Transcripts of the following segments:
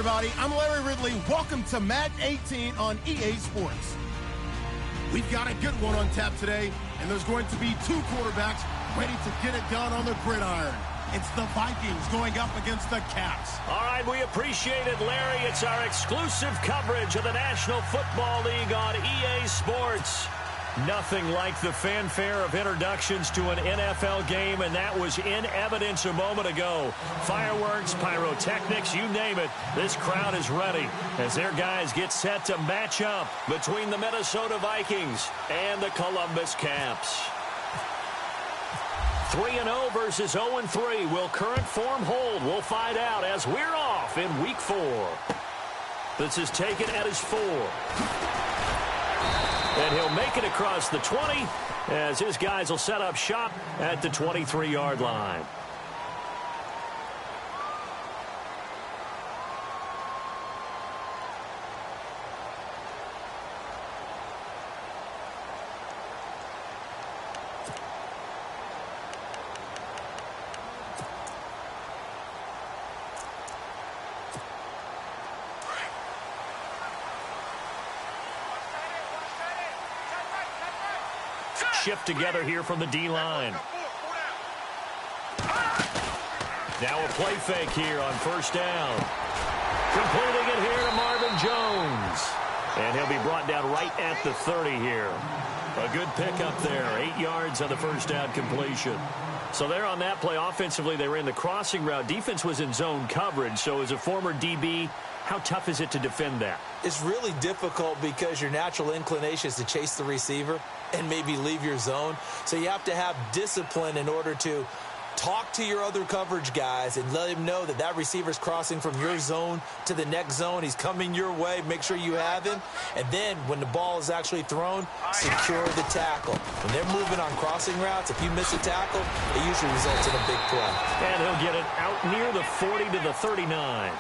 everybody. I'm Larry Ridley. Welcome to Madden 18 on EA Sports. We've got a good one on tap today, and there's going to be two quarterbacks ready to get it done on the gridiron. It's the Vikings going up against the Caps. All right, we appreciate it, Larry. It's our exclusive coverage of the National Football League on EA Sports. Nothing like the fanfare of introductions to an NFL game, and that was in evidence a moment ago. Fireworks, pyrotechnics, you name it. This crowd is ready as their guys get set to match up between the Minnesota Vikings and the Columbus Caps. 3-0 versus 0-3. Will current form hold? We'll find out as we're off in Week 4. This is taken at his 4. And he'll make it across the 20 as his guys will set up shop at the 23-yard line. Shift together here from the D-line. Now a play fake here on first down. Completing it here to Marvin Jones. And he'll be brought down right at the 30 here. A good pickup there. 8 yards on the first down completion. So there on that play, offensively, they ran the crossing route. Defense was in zone coverage. So as a former DB, how tough is it to defend that? It's really difficult because your natural inclination is to chase the receiver and maybe leave your zone. So you have to have discipline in order to talk to your other coverage guys and let him know that that receiver's crossing from your zone to the next zone. He's coming your way. Make sure you have him. And then when the ball is actually thrown, secure the tackle. When they're moving on crossing routes, if you miss a tackle, it usually results in a big play. And he'll get it out near the 40 to the 39.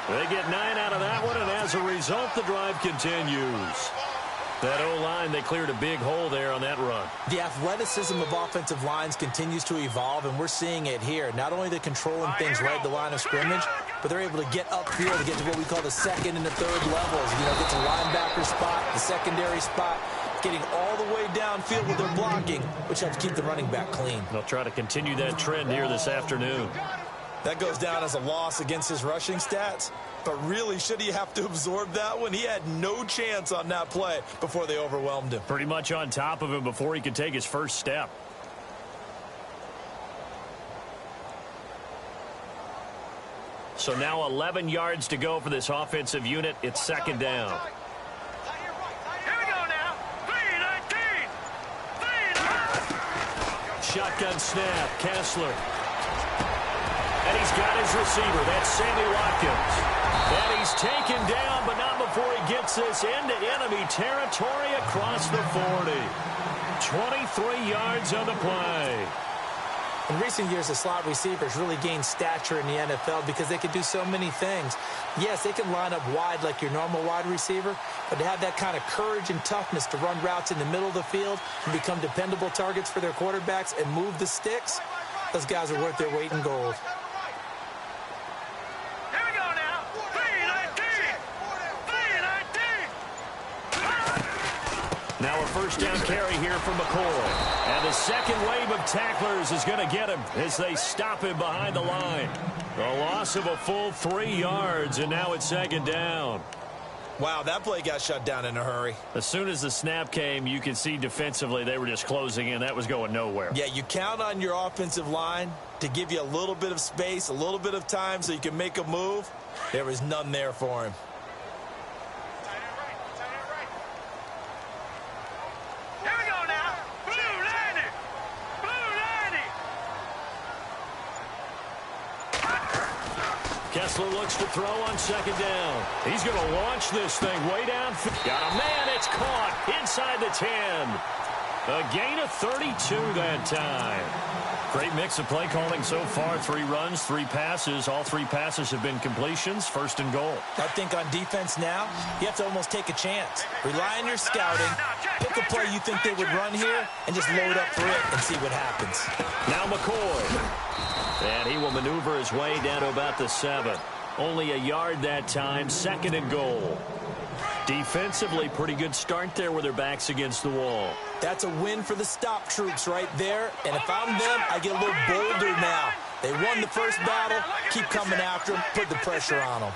They get 9 out of that one, and as a result, the drive continues. That O-line, they cleared a big hole there on that run. The athleticism of offensive lines continues to evolve, and we're seeing it here. Not only they're controlling things right at the line of scrimmage, but they're able to get upfield to get to what we call the second and the third levels. You know, get to linebacker spot, the secondary spot, getting all the way downfield with their blocking, which helps keep the running back clean. They'll try to continue that trend here this afternoon. That goes down as a loss against his rushing stats. But really, should he have to absorb that one? He had no chance on that play before they overwhelmed him. Pretty much on top of him before he could take his first step. So now 11 yards to go for this offensive unit. It's second down. Here we go now. 3-19. Shotgun snap. Kessler. And he's got his receiver. That's Sammy Watkins. And he's taken down, but not before he gets this into enemy territory across the 40. 23 yards on the play. In recent years, the slot receivers really gained stature in the NFL because they can do so many things. Yes, they can line up wide like your normal wide receiver, but to have that kind of courage and toughness to run routes in the middle of the field and become dependable targets for their quarterbacks and move the sticks, those guys are worth their weight in gold. Now a first down carry here from McCoy. And the second wave of tacklers is going to get him as they stop him behind the line. A loss of a full 3 yards, and now it's second down. Wow, that play got shut down in a hurry. As soon as the snap came, you could see defensively they were just closing in. That was going nowhere. Yeah, you count on your offensive line to give you a little bit of space, a little bit of time so you can make a move. There was none there for him. Kessler looks to throw on second down. He's going to launch this thing way down. Got a man. It's caught inside the 10. A gain of 32 that time. Great mix of play calling so far. 3 runs, 3 passes. All 3 passes have been completions. First and goal. I think on defense now, you have to almost take a chance. Rely on your scouting. Pick a play you think they would run here and just load up for it and see what happens. Now McCoy. And he will maneuver his way down to about the 7. Only a yard that time, 2nd and goal. Defensively, pretty good start there with their backs against the wall. That's a win for the stop troops right there. And if I'm them, I get a little bolder now. They won the first battle. Keep coming after them. Put the pressure on them.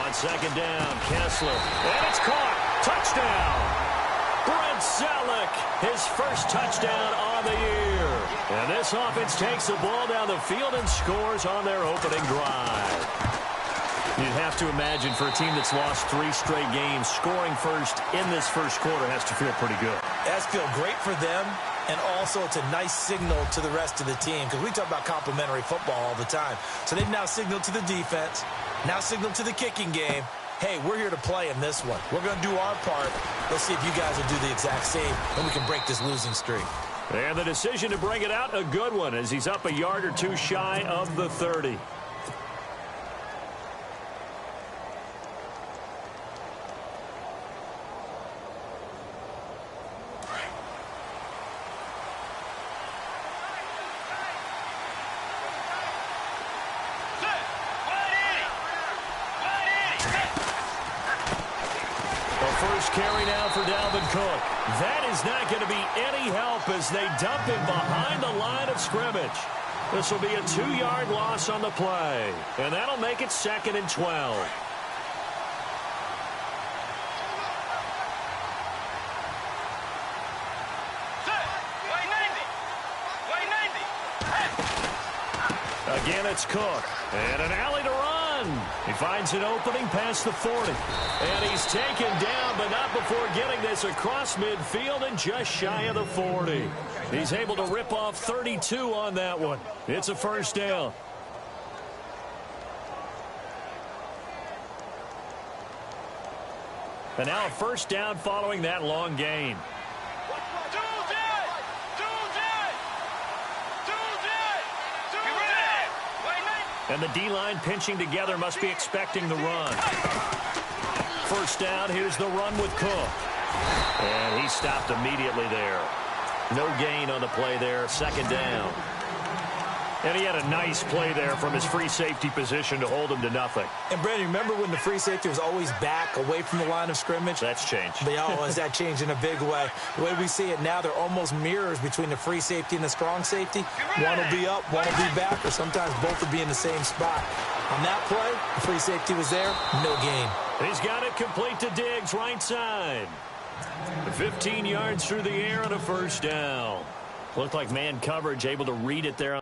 On 2nd down, Kessler. And it's caught. Touchdown. Brent Zellick, his first touchdown on the year. And this offense takes the ball down the field and scores on their opening drive. You'd have to imagine for a team that's lost 3 straight games, scoring first in this first quarter has to feel pretty good. That's feel great for them, and also it's a nice signal to the rest of the team because we talk about complimentary football all the time. So they've now signaled to the defense, now signaled to the kicking game, hey, we're here to play in this one. We're going to do our part. Let's see if you guys will do the exact same, and we can break this losing streak. And the decision to bring it out, a good one, as he's up a yard or 2 shy of the 30. Carry now for Dalvin Cook. That is not going to be any help as they dump him behind the line of scrimmage. This will be a 2-yard loss on the play, and that'll make it 2nd and 12. Again, it's Cook. And an alley to run. He finds an opening past the 40. And he's taken down, but not before getting this across midfield and just shy of the 40. He's able to rip off 32 on that one. It's a first down. And now a first down following that long gain. And the D-line pinching together must be expecting the run. First down, here's the run with Cook. And he stopped immediately there. No gain on the play there, 2nd down. And he had a nice play there from his free safety position to hold him to nothing. And, Brandon, remember when the free safety was always back away from the line of scrimmage? That's changed. Has that changed in a big way? The way we see it now, they're almost mirrors between the free safety and the strong safety. One will be up, one will be back, or sometimes both will be in the same spot. On that play, the free safety was there, no gain. He's got it complete to Diggs, right side. 15 yards through the air and a first down. Looked like man coverage able to read it there.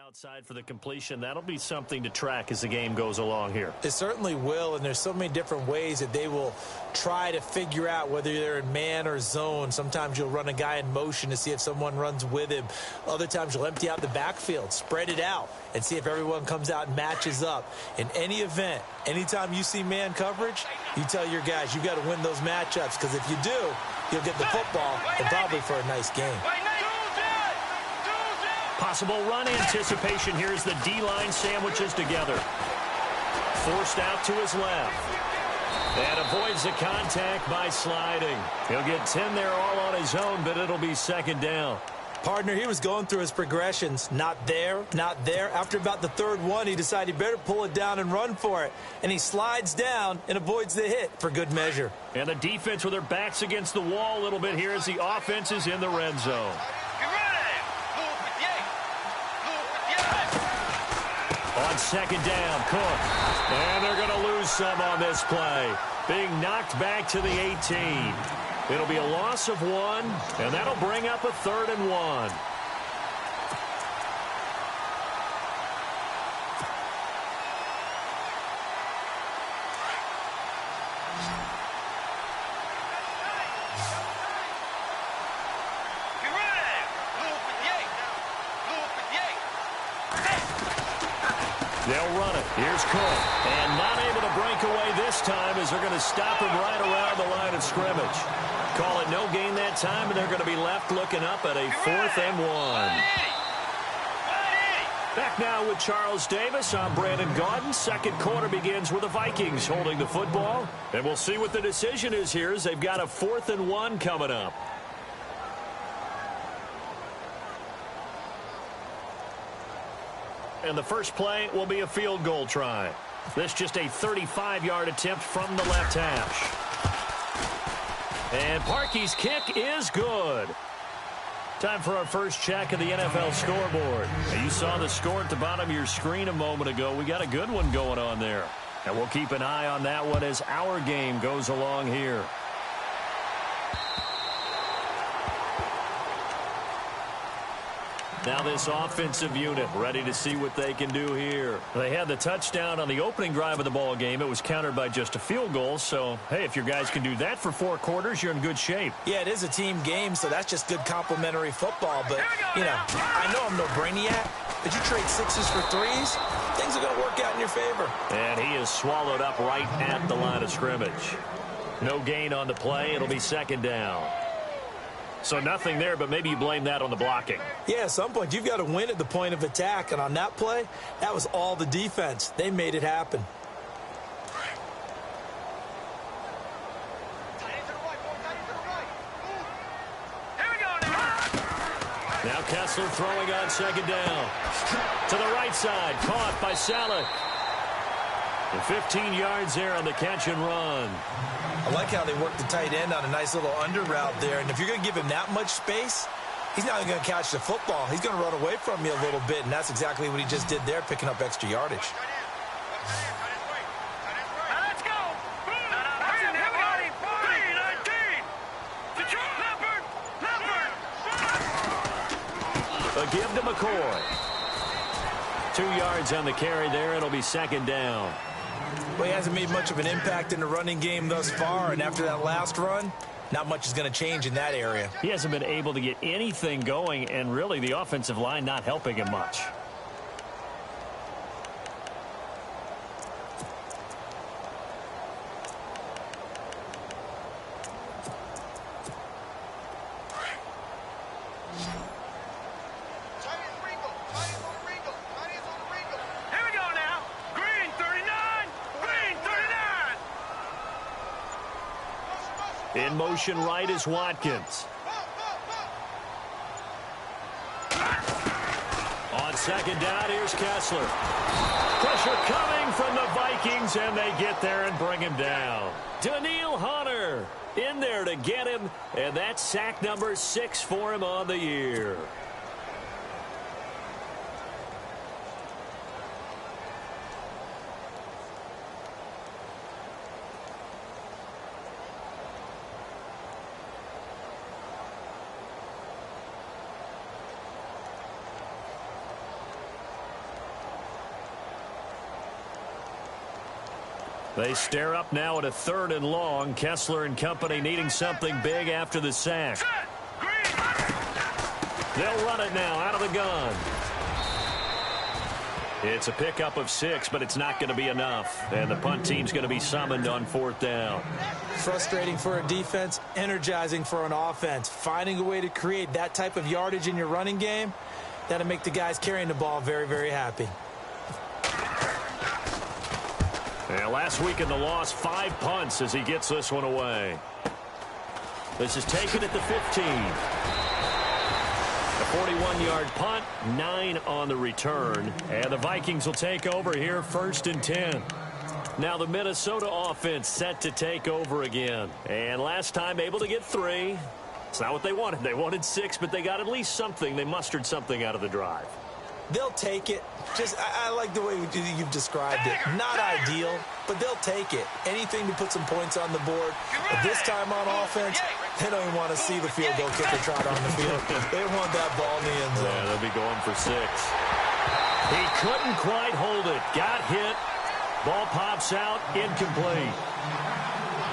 outside for the completion. That'll be something to track as the game goes along here. It certainly will, and there's so many different ways that they will try to figure out whether they're in man or zone. Sometimes you'll run a guy in motion to see if someone runs with him. Other times you'll empty out the backfield, spread it out, and see if everyone comes out and matches up. In any event, anytime you see man coverage, you tell your guys you got to win those matchups, because if you do, you'll get the football and probably for a nice game. Possible run anticipation. Here's the D-line sandwiches together. Forced out to his left. And avoids the contact by sliding. He'll get 10 there all on his own, but it'll be second down. Partner, he was going through his progressions. Not there, not there. After about the third one, he decided he better pull it down and run for it. And he slides down and avoids the hit for good measure. And the defense with their backs against the wall a little bit here as the offense is in the red zone. On second down, Cook. And they're going to lose some on this play. Being knocked back to the 18. It'll be a loss of 1, and that'll bring up a 3rd and 1. They'll run it. Here's Cook. And not able to break away this time as they're going to stop him right around the line of scrimmage. Call it no gain that time, and they're going to be left looking up at a 4th and 1. Back now with Charles Davis. I'm Brandon Gaudin. Second quarter begins with the Vikings holding the football. And we'll see what the decision is here as they've got a 4th and 1 coming up. And the first play will be a field goal try. This just a 35-yard attempt from the left hash. And Parkey's kick is good. Time for our first check of the NFL scoreboard. Now, you saw the score at the bottom of your screen a moment ago. We got a good one going on there. And we'll keep an eye on that one as our game goes along here. Now this offensive unit ready to see what they can do here. They had the touchdown on the opening drive of the ball game. It was countered by just a field goal. So, hey, if your guys can do that for 4 quarters, you're in good shape. Yeah, it is a team game, so that's just good complimentary football. But, you know, I know I'm no brainiac, but you trade 6s for 3s, things are going to work out in your favor. And he is swallowed up right at the line of scrimmage. No gain on the play. It'll be second down. So nothing there, but maybe you blame that on the blocking. Yeah, at some point, you've got to win at the point of attack. And on that play, that was all the defense. They made it happen. Now Kessler throwing on second down. To the right side, caught by Saleh. And 15 yards there on the catch and run. I like how they work the tight end on a nice little under route there. And if you're going to give him that much space, he's not going to catch the football. He's going to run away from you a little bit, and that's exactly what he just did there, picking up extra yardage. Let's go! A give to McCoy. 2 yards on the carry there. It'll be second down. Well, he hasn't made much of an impact in the running game thus far, and after that last run, not much is going to change in that area. He hasn't been able to get anything going, and really the offensive line not helping him much. In motion right is Watkins. On second down, here's Kessler. Pressure coming from the Vikings, and they get there and bring him down. Daniil Hunter in there to get him, and that's sack number 6 for him on the year. They stare up now at a 3rd and long. Kessler and company needing something big after the sack. They'll run it now out of the gun. It's a pickup of 6, but it's not going to be enough. And the punt team's going to be summoned on 4th down. Frustrating for a defense, energizing for an offense. Finding a way to create that type of yardage in your running game, that'll make the guys carrying the ball very, very happy. And last week in the loss, 5 punts as he gets this one away. This is taken at the 15. A 41-yard punt, 9 on the return. And the Vikings will take over here 1st and 10. Now the Minnesota offense set to take over again. And last time able to get 3. It's not what they wanted. They wanted 6, but they got at least something. They mustered something out of the drive. They'll take it. I like the way you've described it. Not ideal, but they'll take it. Anything to put some points on the board. But this time on offense, they don't even want to see the field goal kicker trot on the field. They want that ball in the end zone. Yeah, they'll be going for 6. He couldn't quite hold it. Got hit. Ball pops out. Incomplete.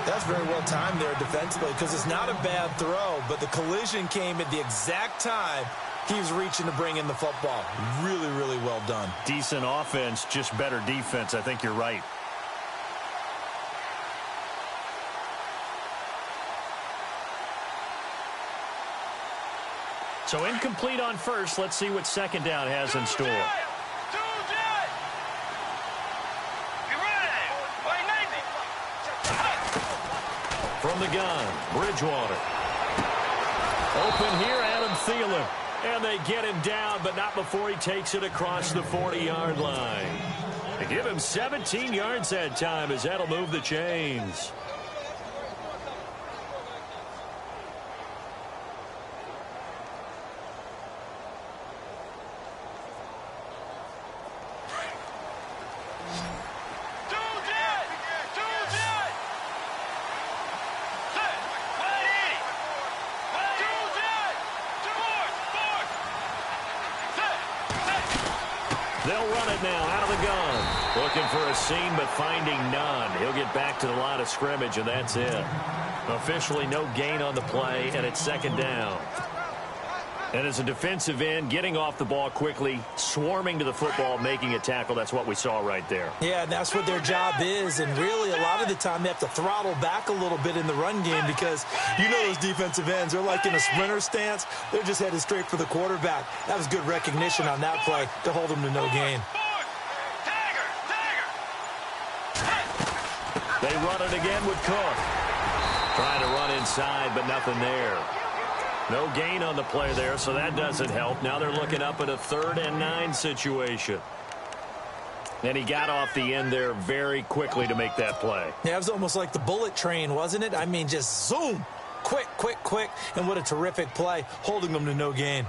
That's very well timed there defensively because it's not a bad throw, but the collision came at the exact time he was reaching to bring in the football. Really, really well done. Decent offense, just better defense. I think you're right. So incomplete on 1st. Let's see what 2nd down has in store. From the gun, Bridgewater. Open here, Adam Thielen. And they get him down, but not before he takes it across the 40-yard line. They give him 17 yards that time as that'll move the chains. They'll run it now out of the gun. Looking for a seam, but finding none. He'll get back to the line of scrimmage, and that's it. Officially no gain on the play, and it's 2nd down. And as a defensive end, getting off the ball quickly, swarming to the football, making a tackle, that's what we saw right there. Yeah, and that's what their job is. And really, a lot of the time, they have to throttle back a little bit in the run game because you know those defensive ends, they're like in a sprinter stance. They're just headed straight for the quarterback. That was good recognition on that play to hold them to no gain. They run it again with Cook. Trying to run inside, but nothing there. No gain on the play there, so that doesn't help. Now they're looking up at a 3rd and 9 situation. And he got off the end there very quickly to make that play. Yeah, it was almost like the bullet train, wasn't it? I mean, just zoom. Quick, quick, quick. And what a terrific play, holding them to no gain.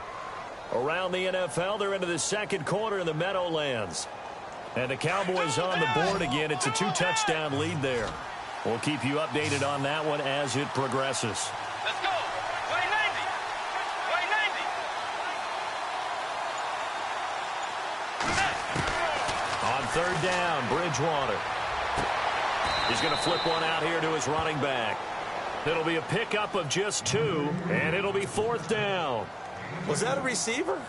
Around the NFL, they're into the 2nd quarter in the Meadowlands. And the Cowboys on the board again. It's a 2-touchdown lead there. We'll keep you updated on that one as it progresses. Let's go. Play 90. Play 90. On 3rd down, Bridgewater. He's going to flip one out here to his running back. It'll be a pickup of just 2, and it'll be 4th down. Was that a receiver?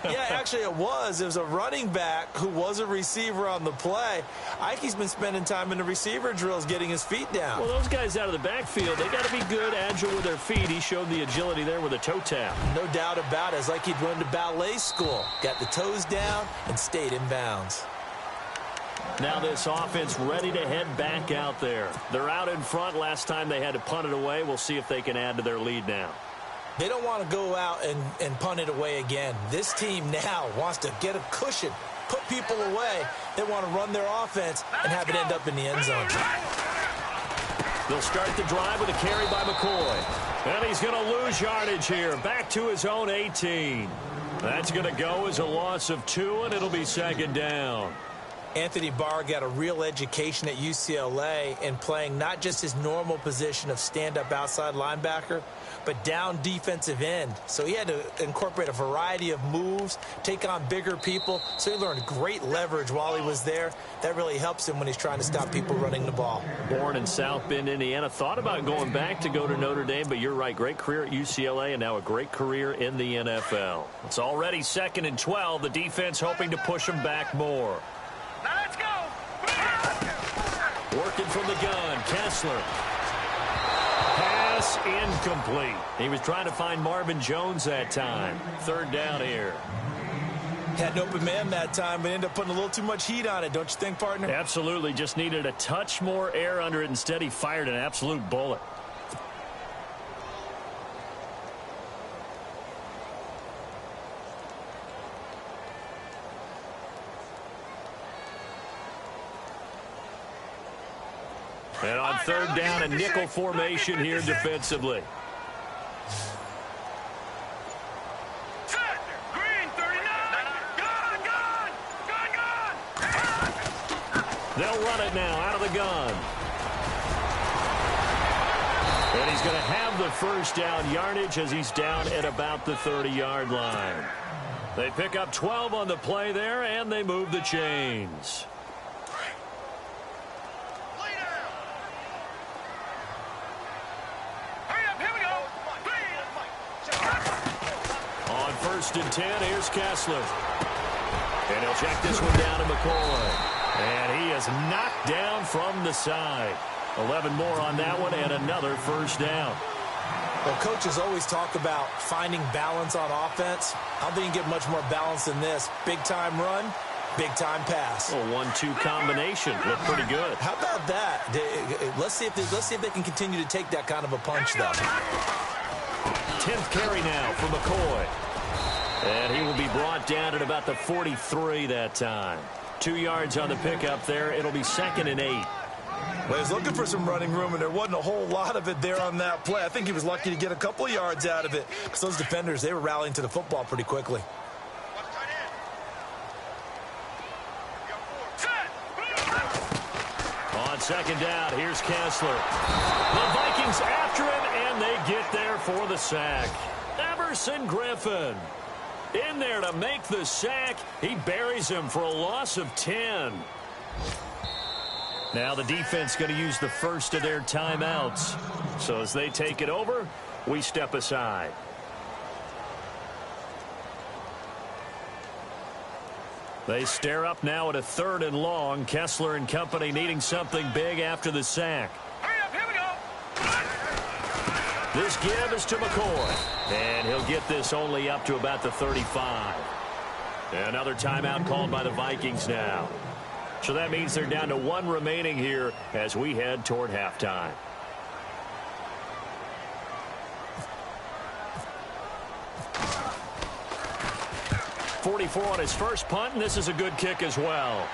Yeah, actually it was. It was a running back who was a receiver on the play. Ike's been spending time in the receiver drills getting his feet down. Well, those guys out of the backfield, they got to be good, agile with their feet. He showed the agility there with a toe tap. No doubt about it. It's like he'd run to ballet school. Got the toes down and stayed in bounds. Now this offense ready to head back out there. They're out in front. Last time they had to punt it away. We'll see if they can add to their lead now. They don't want to go out and punt it away again. This team now wants to get a cushion, put people away. They want to run their offense and have it end up in the end zone. They'll start the drive with a carry by McCoy. And he's going to lose yardage here. Back to his own 18. That's going to go as a loss of 2, and it'll be 2nd down. Anthony Barr got a real education at UCLA in playing not just his normal position of stand-up outside linebacker, but down defensive end. So he had to incorporate a variety of moves, take on bigger people. So he learned great leverage while he was there. That really helps him when he's trying to stop people running the ball. Born in South Bend, Indiana. Thought about going back to go to Notre Dame, but you're right. Great career at UCLA and now a great career in the NFL. It's already 2nd and 12. The defense hoping to push him back more. Now let's go. Working from the gun, Kessler. Pass incomplete. He was trying to find Marvin Jones that time. 3rd down here. Had an open man that time, but ended up putting a little too much heat on it, don't you think, partner? Absolutely. Just needed a touch more air under it. Instead, he fired an absolute bullet. And on 3rd down, a nickel formation here defensively. Set. Green 39. Gun. They'll run it now out of the gun. And he's going to have the 1st down yardage as he's down at about the 30-yard line. They pick up 12 on the play there, and they move the chains. On 1st and 10, here's Kessler. And he'll check this one down to McCoy. And he is knocked down from the side. 11 more on that one and another 1st down. Well, coaches always talk about finding balance on offense. I don't think you get much more balance than this. Big-time run, big-time pass. A 1-2 combination. Looked pretty good. How about that? Let's see if they can continue to take that kind of a punch, though. 10th carry now for McCoy. And he will be brought down at about the 43 that time. 2 yards on the pickup there. It'll be 2nd and 8. Well, he was looking for some running room, and there wasn't a whole lot of it there on that play. I think he was lucky to get a couple of yards out of it because those defenders, they were rallying to the football pretty quickly. On 2nd down, here's Kessler. The Vikings after him, and they get there for the sack. Everson Griffin in there to make the sack. He buries him for a loss of 10. Now the defense going to use the first of their timeouts. So as they take it over, we step aside. They stare up now at a 3rd and long. Kessler and company needing something big after the sack. Hurry up, here we go. This give is to McCoy. And he'll get this only up to about the 35. Another timeout called by the Vikings now. So that means they're down to 1 remaining here as we head toward halftime. .44 on his first punt, and this is a good kick as well.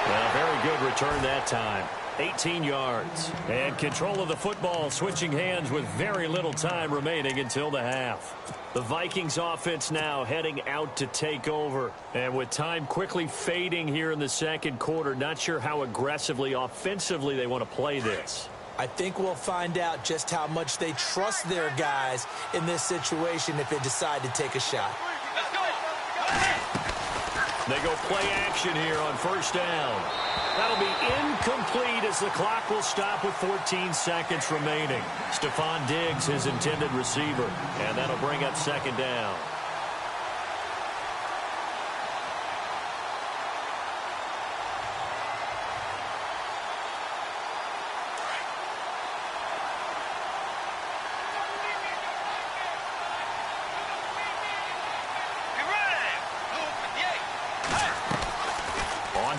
Well, very good return that time. 18 yards. And control of the football switching hands with very little time remaining until the half. The Vikings offense now heading out to take over. And with time quickly fading here in the 2nd quarter, not sure how aggressively, offensively they want to play this. I think we'll find out just how much they trust their guys in this situation if they decide to take a shot. Let's go. They go play action here on 1st down. That'll be incomplete as the clock will stop with 14 seconds remaining. Stephon Diggs, his intended receiver, and that'll bring up 2nd down.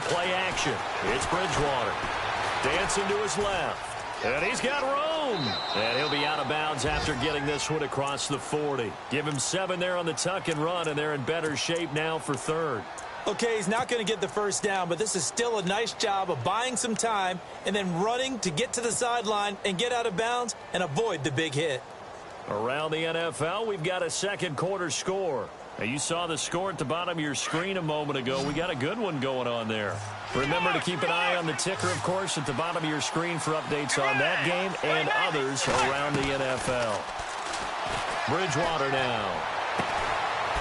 Play action. It's Bridgewater. Dancing to his left. And he's got room. And he'll be out of bounds after getting this one across the 40. Give him 7 there on the tuck and run, and they're in better shape now for 3rd. Okay, he's not going to get the 1st down, but this is still a nice job of buying some time and then running to get to the sideline and get out of bounds and avoid the big hit. Around the NFL, we've got a second quarter score. Now, you saw the score at the bottom of your screen a moment ago. We got a good one going on there. Remember to keep an eye on the ticker, of course, at the bottom of your screen for updates on that game and others around the NFL. Bridgewater now.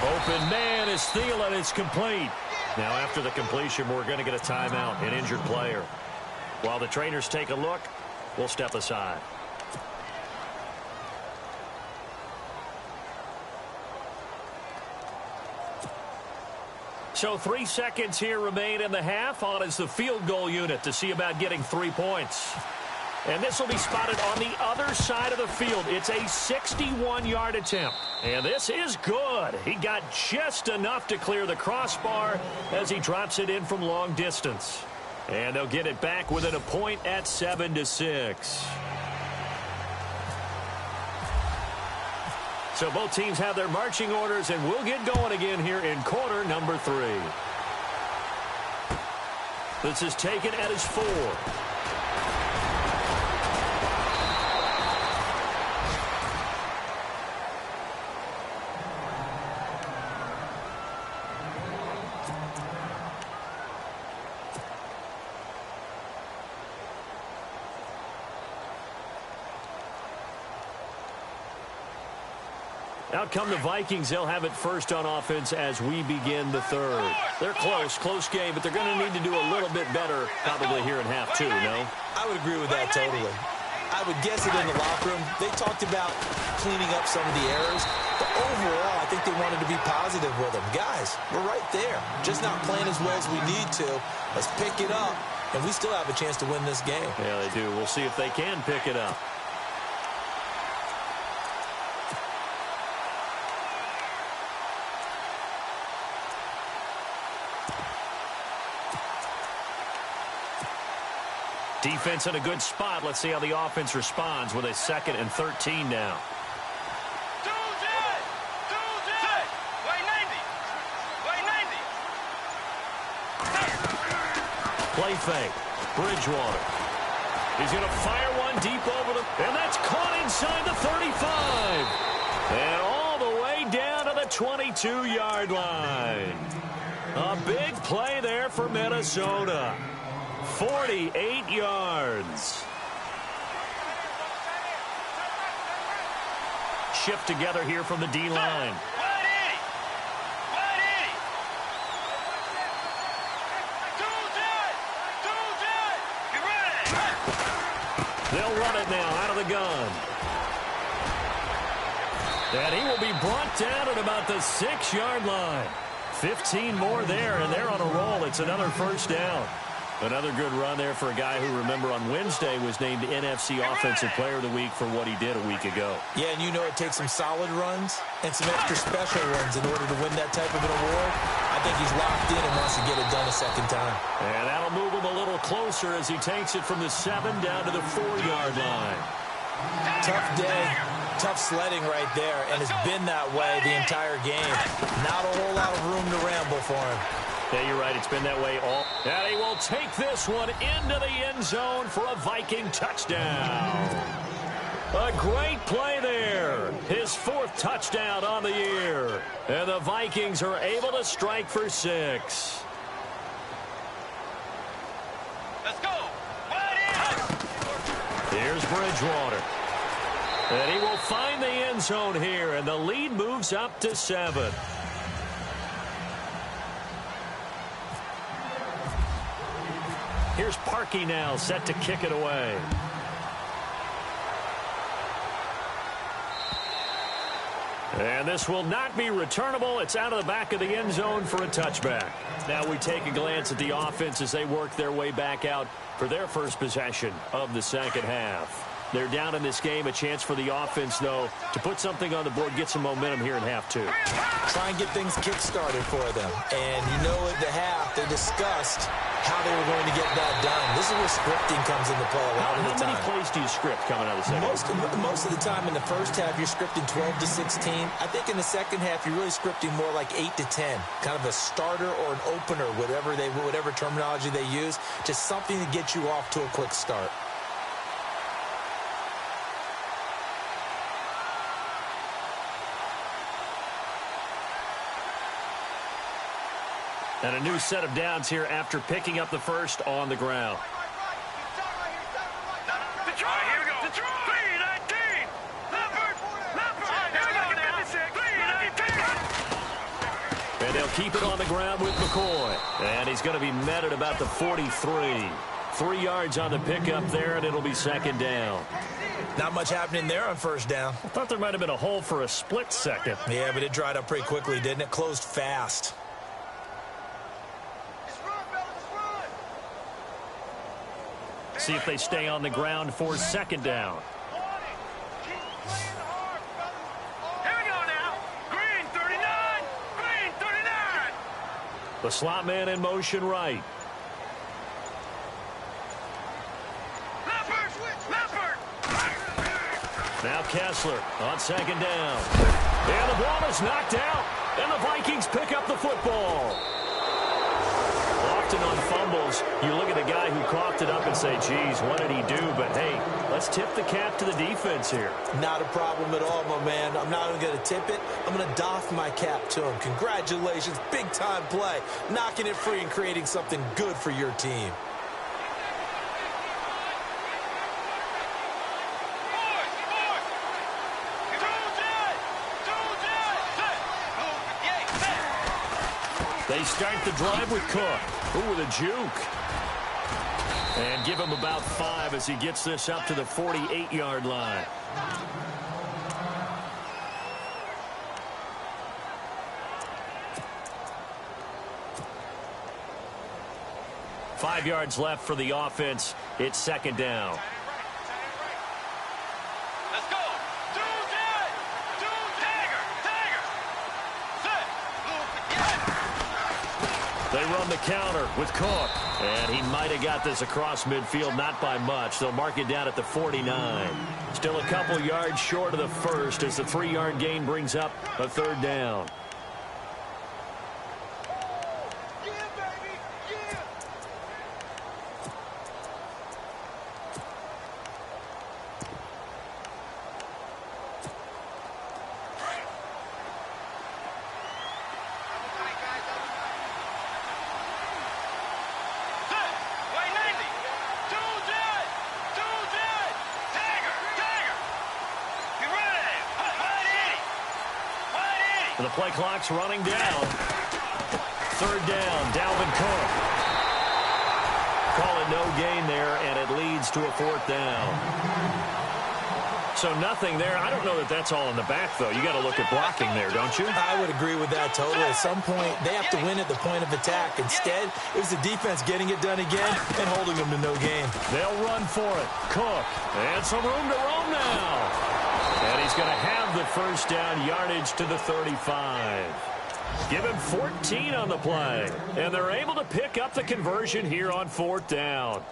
Open man is Thielen. It's complete. Now, after the completion, we're going to get a timeout, an injured player. While the trainers take a look, we'll step aside. So 3 seconds here remain in the half. On is the field goal unit to see about getting 3 points. And this will be spotted on the other side of the field. It's a 61-yard attempt. And this is good. He got just enough to clear the crossbar as he drops it in from long distance. And they'll get it back within a point at 7-6. So both teams have their marching orders, and we'll get going again here in quarter number 3. This is taken at his 4. Out come the Vikings. They'll have it first on offense as we begin the third. They're close game, but they're going to need to do a little bit better probably here in half 2, no? I would agree with that totally. I would guess it in the locker room. They talked about cleaning up some of the errors, but overall, I think they wanted to be positive with them. Guys, we're right there. Just not playing as well as we need to. Let's pick it up, and we still have a chance to win this game. Yeah, they do. We'll see if they can pick it up. Defense in a good spot. Let's see how the offense responds with a 2nd and 13 now. Play fake. Bridgewater. He's going to fire one deep over the... And that's caught inside the 35. And all the way down to the 22-yard line. A big play there for Minnesota. 48 yards. Shift together here from the D-line. They'll run it now out of the gun. And he will be brought down at about the 6-yard line. 15 more there, and they're on a roll. It's another first down. Another good run there for a guy who, remember, on Wednesday was named NFC Offensive Player of the Week for what he did a week ago. Yeah, and you know it takes some solid runs and some extra special ones in order to win that type of an award. I think he's locked in and wants to get it done a second time. And that'll move him a little closer as he takes it from the 7 down to the 4-yard line. Tough day, tough sledding right there, and it's been that way the entire game. Not a whole lot of room to ramble for him. Yeah, you're right. It's been that way all. And he will take this one into the end zone for a Viking touchdown. A great play there. His 4th touchdown on the year. And the Vikings are able to strike for 6. Let's go. Here's Bridgewater. And he will find the end zone here. And the lead moves up to 7. Here's Parkey now, set to kick it away. And this will not be returnable. It's out of the back of the end zone for a touchback. Now we take a glance at the offense as they work their way back out for their first possession of the second half. They're down in this game. A chance for the offense, though, to put something on the board, get some momentum here in half 2. Try and get things kick-started for them. And you know at the half, they discussed how they were going to get that done. This is where scripting comes into play a lot of the time. How many plays do you script coming out of the second? Most of the time in the first half, you're scripting 12 to 16. I think in the second half, you're really scripting more like 8 to 10. Kind of a starter or an opener, whatever terminology they use. Just something to get you off to a quick start. And a new set of downs here after picking up the first on the ground. Detroit, here we go. Detroit. 319. Leopard. Here we go now. 319. And they'll keep it on the ground with McCoy. And he's going to be met at about the 43. 3 yards on the pickup there, and it'll be second down. Not much happening there on first down. I thought there might have been a hole for a split second. Yeah, but it dried up pretty quickly, didn't it? Closed fast. See if they stay on the ground for second down. Here we go now. Green 39. Green 39. The slot man in motion right. Leopard. Now Kessler on second down. And the ball is knocked out. And the Vikings pick up the football. Often on fumbles, you look at the guy who coughed it up and say, geez, what did he do? But, hey, let's tip the cap to the defense here. Not a problem at all, my man. I'm not even going to tip it. I'm going to doff my cap to him. Congratulations. Big-time play. Knocking it free and creating something good for your team. They start the drive with Cook. Ooh, with a juke. And give him about 5 as he gets this up to the 48-yard line. Five yards left for the offense. It's second down. Let's go. They run the counter with Cook. And he might have got this across midfield, not by much. They'll mark it down at the 49. Still a couple yards short of the first as the 3-yard gain brings up a third down. And the play clock's running down. Third down, Dalvin Cook. Call it no gain there, and it leads to a fourth down. So nothing there. I don't know that that's all in the back, though. You got to look at blocking there, don't you? I would agree with that totally. At some point, they have to win at the point of attack. Instead, it was the defense getting it done again and holding them to no gain. They'll run for it. Cook. And some room to roam now. And he's going to have the first down, yardage to the 35. Give him 14 on the play. And they're able to pick up the conversion here on fourth down.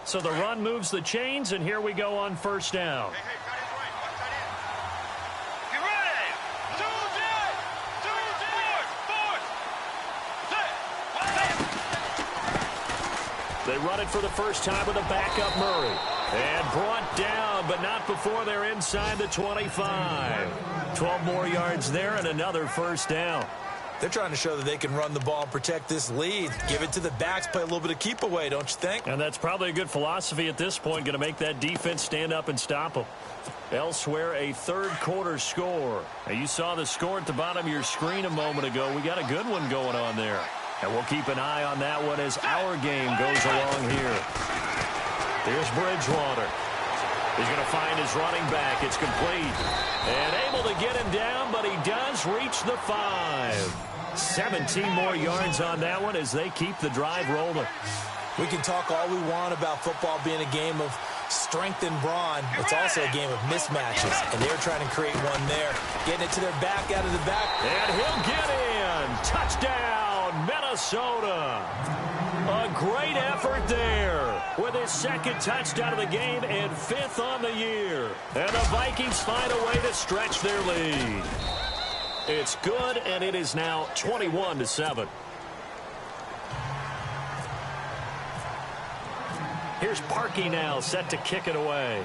So the run moves the chains, and here we go on first down. They run it for the first time with a backup Murray. And brought down, but not before they're inside the 25. 12 more yards there and another first down. They're trying to show that they can run the ball and protect this lead. Give it to the backs, play a little bit of keep away, don't you think? And that's probably a good philosophy at this point, going to make that defense stand up and stop them. Elsewhere, a third quarter score. Now, you saw the score at the bottom of your screen a moment ago. We got a good one going on there. And we'll keep an eye on that one as our game goes along here. Here's Bridgewater. He's going to find his running back. It's complete. And able to get him down, but he does reach the 5. 17 more yards on that one as they keep the drive rolling. We can talk all we want about football being a game of strength and brawn. It's also a game of mismatches, and they're trying to create one there. Getting it to their back, out of the back. And he'll get in. Touchdown, Minnesota. A great effort there with his second touchdown of the game and 5th on the year. And the Vikings find a way to stretch their lead. It's good, and it is now 21-7. Here's Parkey now, set to kick it away.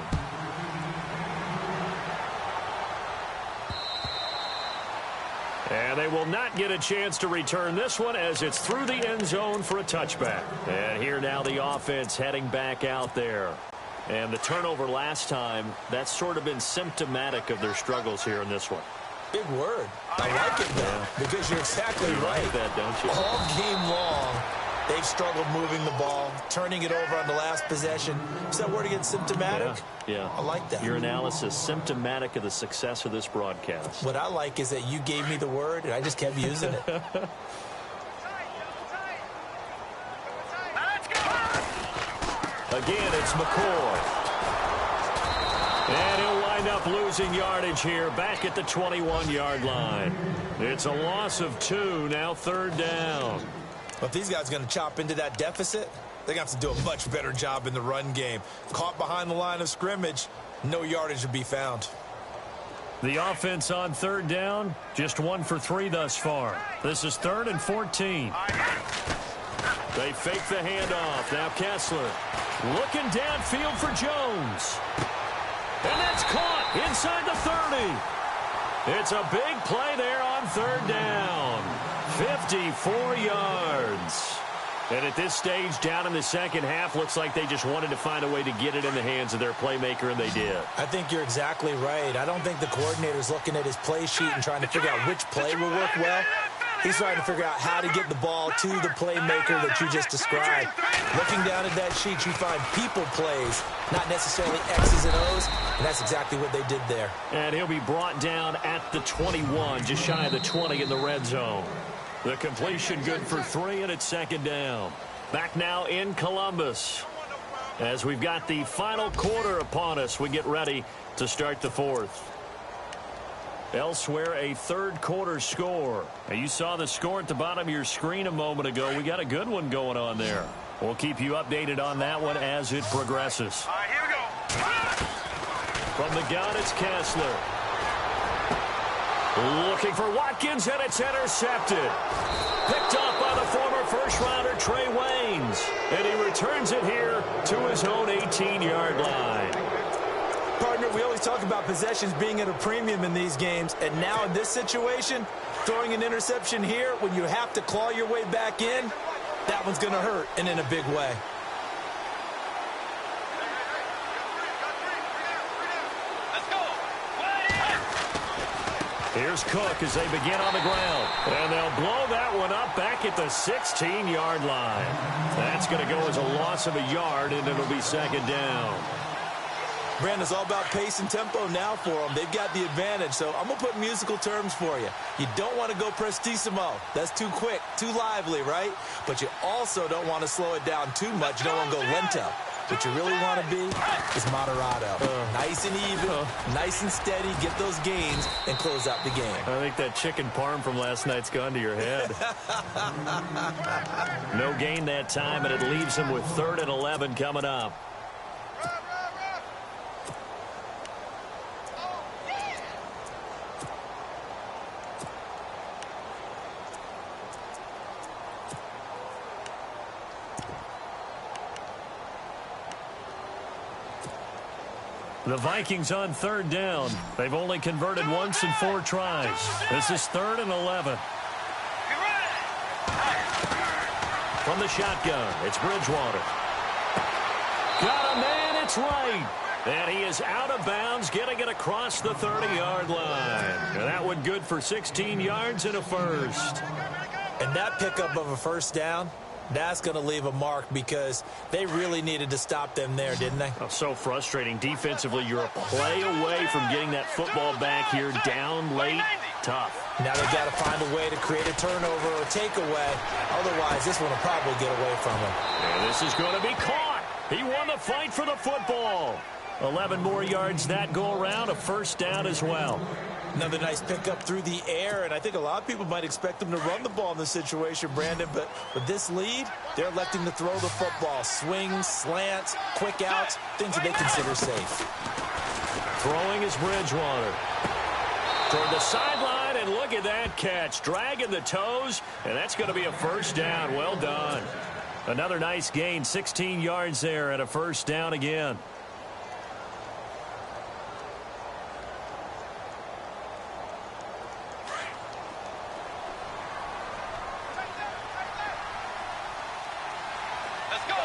And they will not get a chance to return this one as it's through the end zone for a touchback. And here now the offense heading back out there. And the turnover last time, that's sort of been symptomatic of their struggles here in this one. Big word. I like it, though, because you're exactly right. Like that, don't you? All game long, they've struggled moving the ball, turning it over on the last possession. Is that word again, symptomatic? Yeah. I like that. Your analysis, symptomatic of the success of this broadcast. What I like is that you gave me the word, and I just kept using it. Let's go! Again, it's McCoy. And he'll wind up losing yardage here back at the 21-yard line. It's a loss of 2, now 3rd down. But if these guys are going to chop into that deficit, they're going to have to do a much better job in the run game. Caught behind the line of scrimmage, no yardage to be found. The offense on 3rd down, just 1 for 3 thus far. This is 3rd and 14. They fake the handoff. Now Kessler looking downfield for Jones. And that's caught inside the 30. It's a big play there on 3rd down. 54 yards. And at this stage, down in the second half, looks like they just wanted to find a way to get it in the hands of their playmaker, and they did. I think you're exactly right. I don't think the coordinator's looking at his play sheet and trying to figure out which play will work well. He's trying to figure out how to get the ball to the playmaker that you just described. Looking down at that sheet, you find people plays, not necessarily X's and O's, and that's exactly what they did there. And he'll be brought down at the 21, just shy of the 20 in the red zone. The completion good for 3, and it's 2nd down. Back now in Columbus. As we've got the final quarter upon us, we get ready to start the 4th. Elsewhere, a 3rd quarter score. Now, you saw the score at the bottom of your screen a moment ago. We got a good one going on there. We'll keep you updated on that one as it progresses. All right, here we go. From the gun, it's Kessler. Looking for Watkins, and it's intercepted. Picked up by the former first-rounder Trey Waynes. And he returns it here to his own 18-yard line. Partner, we always talk about possessions being at a premium in these games, and now in this situation, throwing an interception here when you have to claw your way back in, that one's going to hurt, and in a big way. Let's go. Here's Cook as they begin on the ground. And they'll blow that one up back at the 16-yard line. That's going to go as a loss of a yard, and it'll be 2nd down. Brandon, it's all about pace and tempo now for them. They've got the advantage, so I'm going to put musical terms for you. You don't want to go prestissimo. That's too quick, too lively, right? But you also don't want to slow it down too much. You don't want to go lento. What you really want to be is moderato. Nice and even, nice and steady, get those gains, and close out the game. I think that chicken parm from last night's gone to your head. No gain that time, and it leaves him with 3rd and 11 coming up. The Vikings on 3rd down. They've only converted once in 4 tries. This is 3rd and 11. From the shotgun, it's Bridgewater. Got a man, it's right. And he is out of bounds, getting it across the 30-yard line. And that one good for 16 yards and a first. And that pickup of a 1st down, that's going to leave a mark because they really needed to stop them there, didn't they? Oh, so frustrating. Defensively, you're a play away from getting that football back here down late. Tough. Now they've got to find a way to create a turnover or takeaway. Otherwise, this one will probably get away from them. And this is going to be caught. He won the fight for the football. 11 more yards that go around, a 1st down as well. Another nice pickup through the air, and I think a lot of people might expect them to run the ball in this situation, Brandon, but with this lead, they're electing to throw the football. Swings, slants, quick outs, things that they consider safe. Throwing is Bridgewater. Toward the sideline, and look at that catch. Dragging the toes, and that's going to be a 1st down. Well done. Another nice gain, 16 yards there, and a 1st down again. Let's go.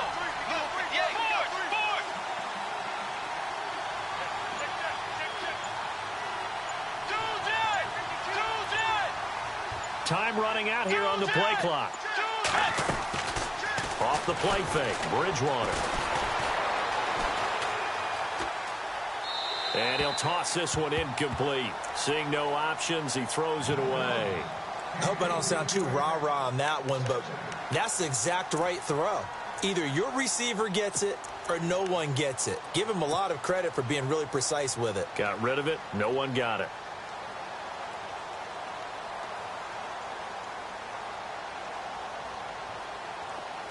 Time running out here on the play clock. Off the play fake, Bridgewater. And he'll toss this one incomplete. Seeing no options, he throws it away. I hope I don't sound too rah-rah on that one, but that's the exact right throw. Either your receiver gets it or no one gets it. Give him a lot of credit for being really precise with it. Got rid of it. No one got it.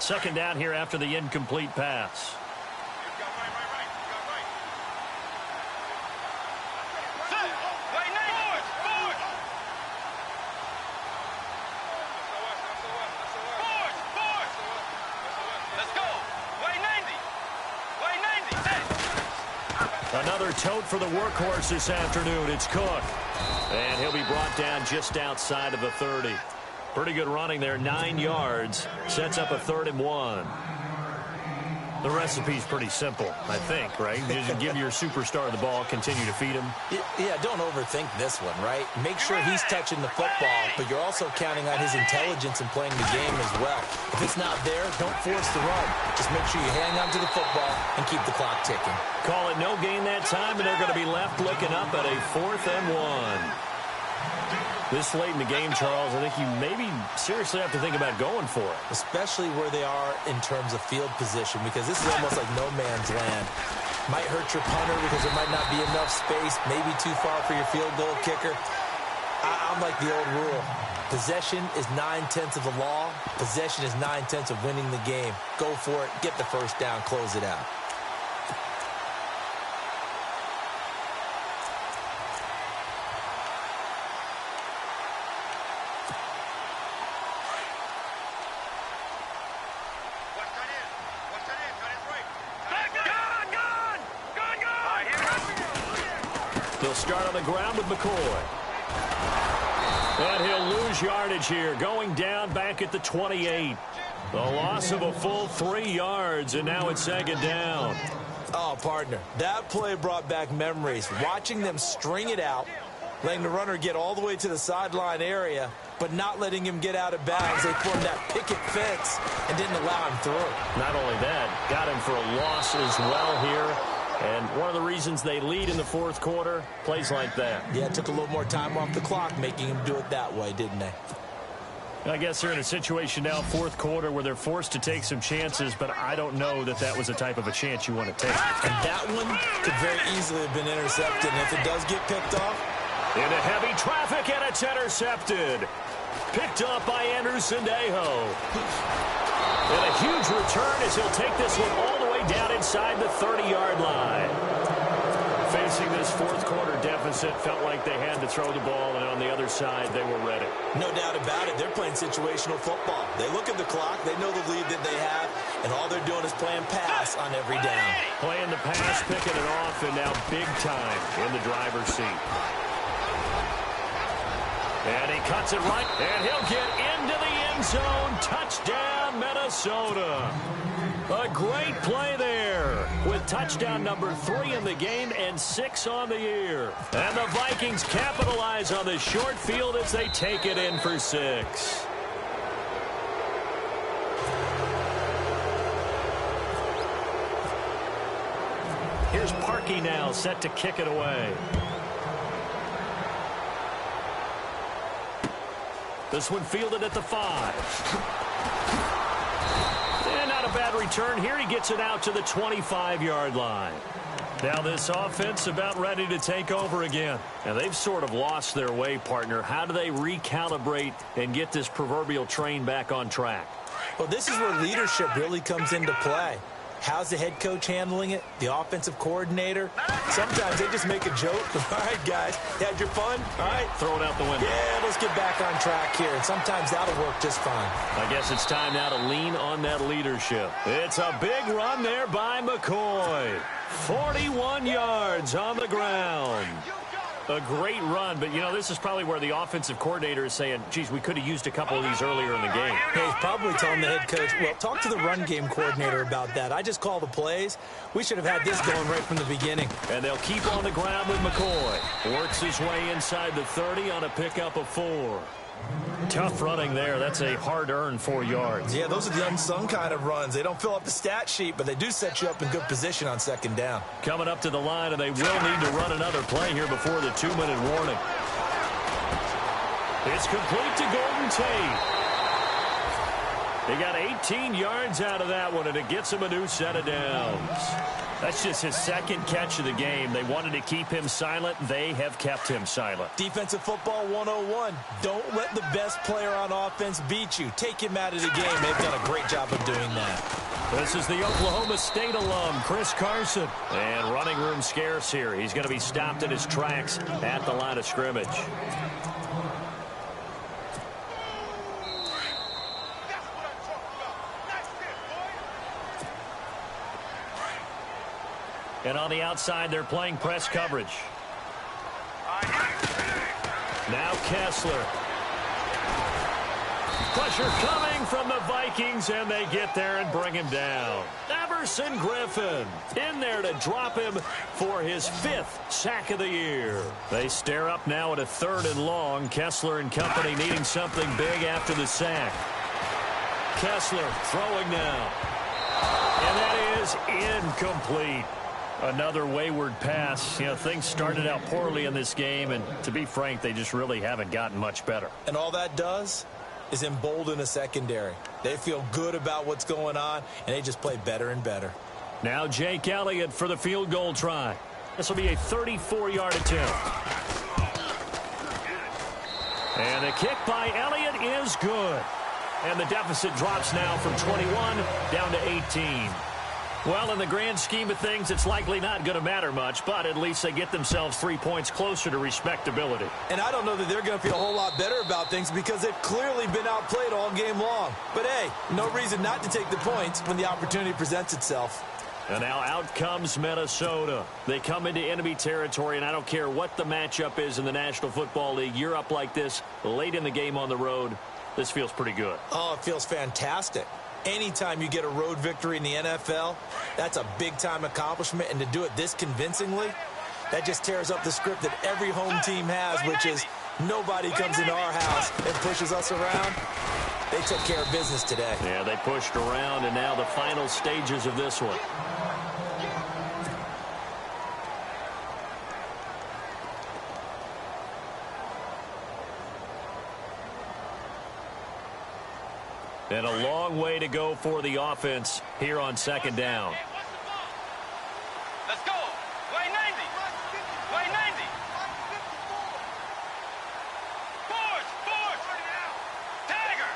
Second down here after the incomplete pass. Another tote for the workhorse this afternoon. It's Cook. And he'll be brought down just outside of the 30. Pretty good running there, 9 yards. Sets up a 3rd and 1. The recipe's pretty simple, I think, right? You just give your superstar the ball, continue to feed him. Yeah, don't overthink this one, right? Make sure he's touching the football, but you're also counting on his intelligence in playing the game as well. If it's not there, don't force the run. Just make sure you hang on to the football and keep the clock ticking. Call it no gain that time, and they're going to be left looking up at a 4th and 1. This late in the game, Charles, I think you maybe seriously have to think about going for it. Especially where they are in terms of field position, because this is almost like no man's land. Might hurt your punter because there might not be enough space, maybe too far for your field goal kicker. I'm like the old rule. Possession is 9/10 of the law. Possession is 9/10 of winning the game. Go for it. Get the first down. Close it out. They'll start on the ground with McCoy. And he'll lose yardage here, going down back at the 28. The loss of a full 3 yards, and now it's 2nd down. Oh, partner, that play brought back memories. Watching them string it out, letting the runner get all the way to the sideline area, but not letting him get out of bounds. They formed that picket fence and didn't allow him through. Not only that, got him for a loss as well here. And one of the reasons they lead in the 4th quarter, plays like that. Yeah, it took a little more time off the clock, making him do it that way, didn't they? I guess they're in a situation now, 4th quarter, where they're forced to take some chances, but I don't know that that was the type of a chance you want to take. And that one could very easily have been intercepted, and if it does get picked off. Into heavy traffic, and it's intercepted. Picked up by Anderson Dejo. And a huge return as he'll take this one all the way down inside the 30-yard line. Facing this 4th quarter deficit, felt like they had to throw the ball, and on the other side, they were ready. No doubt about it. They're playing situational football. They look at the clock, they know the lead that they have, and all they're doing is playing pass on every down. Playing the pass, picking it off, and now big time in the driver's seat. And he cuts it right, and he'll get into the end zone. Touchdown, Minnesota. A great play there with touchdown number 3 in the game and 6 on the year. And the Vikings capitalize on the short field as they take it in for 6. Here's Parkey now set to kick it away. This one fielded at the 5. And not a bad return here. He gets it out to the 25-yard line. Now this offense about ready to take over again. And they've sort of lost their way, partner. How do they recalibrate and get this proverbial train back on track? Well, this is where leadership really comes into play. How's the head coach handling it? The offensive coordinator? Sometimes they just make a joke. All right, guys, you had your fun? All right. Throw it out the window. Yeah, let's get back on track here. And sometimes that'll work just fine. I guess it's time now to lean on that leadership. It's a big run there by McCoy. 41 yards on the ground. A great run, but, this is probably where the offensive coordinator is saying, geez, we could have used a couple of these earlier in the game. Hey, he's probably telling the head coach, well, talk to the run game coordinator about that. I just call the plays. We should have had this going right from the beginning. And they'll keep on the ground with McCoy. Works his way inside the 30 on a pickup of 4. Tough running there. That's a hard-earned 4 yards. Yeah, those are the unsung kind of runs. They don't fill up the stat sheet, but they do set you up in good position on second down. Coming up to the line, and they will need to run another play here before the 2-minute warning. It's complete to Golden Tate. They got 18 yards out of that one, and it gets him a new set of downs. That's just his second catch of the game. They wanted to keep him silent. They have kept him silent. Defensive football 101. Don't let the best player on offense beat you. Take him out of the game. They've done a great job of doing that. This is the Oklahoma State alum, Chris Carson. And running room scarce here. He's going to be stopped in his tracks at the line of scrimmage. And on the outside, they're playing press coverage. Now Kessler. Pressure coming from the Vikings, and they get there and bring him down. Everson Griffin in there to drop him for his 5th sack of the year. They stare up now at a 3rd and long. Kessler and company needing something big after the sack. Kessler throwing now. And that is incomplete. Another wayward pass. Things started out poorly in this game, and to be frank, they just really haven't gotten much better. And all that does is embolden a secondary. They feel good about what's going on, and they just play better and better. Now Jake Elliott for the field goal try. This will be a 34-yard attempt. And the kick by Elliott is good. And the deficit drops now from 21 down to 18. Well, in the grand scheme of things, it's likely not going to matter much, but at least they get themselves 3 points closer to respectability. And I don't know that they're going to feel a whole lot better about things because they've clearly been outplayed all game long. But, hey, no reason not to take the points when the opportunity presents itself. And now out comes Minnesota. They come into enemy territory, and I don't care what the matchup is in the National Football League. You're up like this late in the game on the road. This feels pretty good. Oh, it feels fantastic. Anytime you get a road victory in the NFL, that's a big-time accomplishment. And to do it this convincingly, that just tears up the script that every home team has, which is nobody comes into our house and pushes us around. They took care of business today. Yeah, they pushed around, and now the final stages of this one. And a long way to go for the offense here on second down. Let's go. Way 90. Way 90. Force. Tiger.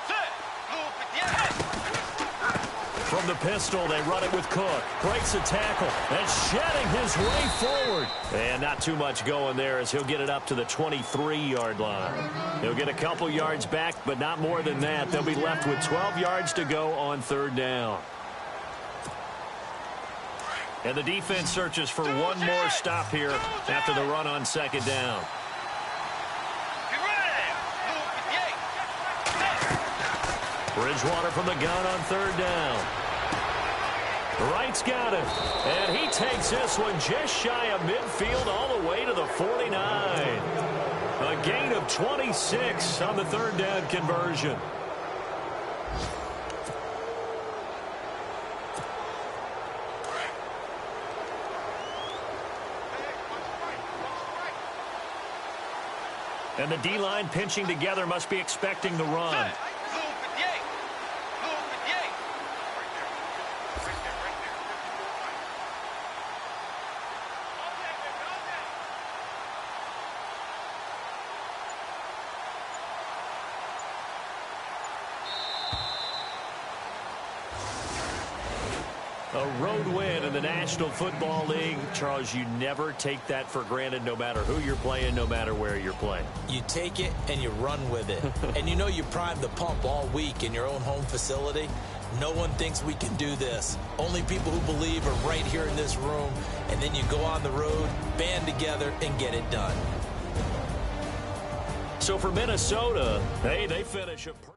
Set. From the pistol, they run it with Cook. Breaks a tackle and shedding his way forward. And not too much going there as he'll get it up to the 23-yard line. He'll get a couple yards back, but not more than that. They'll be left with 12 yards to go on 3rd down. And the defense searches for one more stop here after the run on 2nd down. Bridgewater from the gun on 3rd down. Wright's got it. And he takes this one just shy of midfield all the way to the 49. A gain of 26 on the 3rd down conversion. And the D-line pinching together must be expecting the run. A road win in the National Football League. Charles, you never take that for granted no matter who you're playing, no matter where you're playing. You take it and you run with it. And you know you primed the pump all week in your own home facility. no one thinks we can do this. Only people who believe are right here in this room. And then you go on the road, band together, and get it done. So for Minnesota, they finish a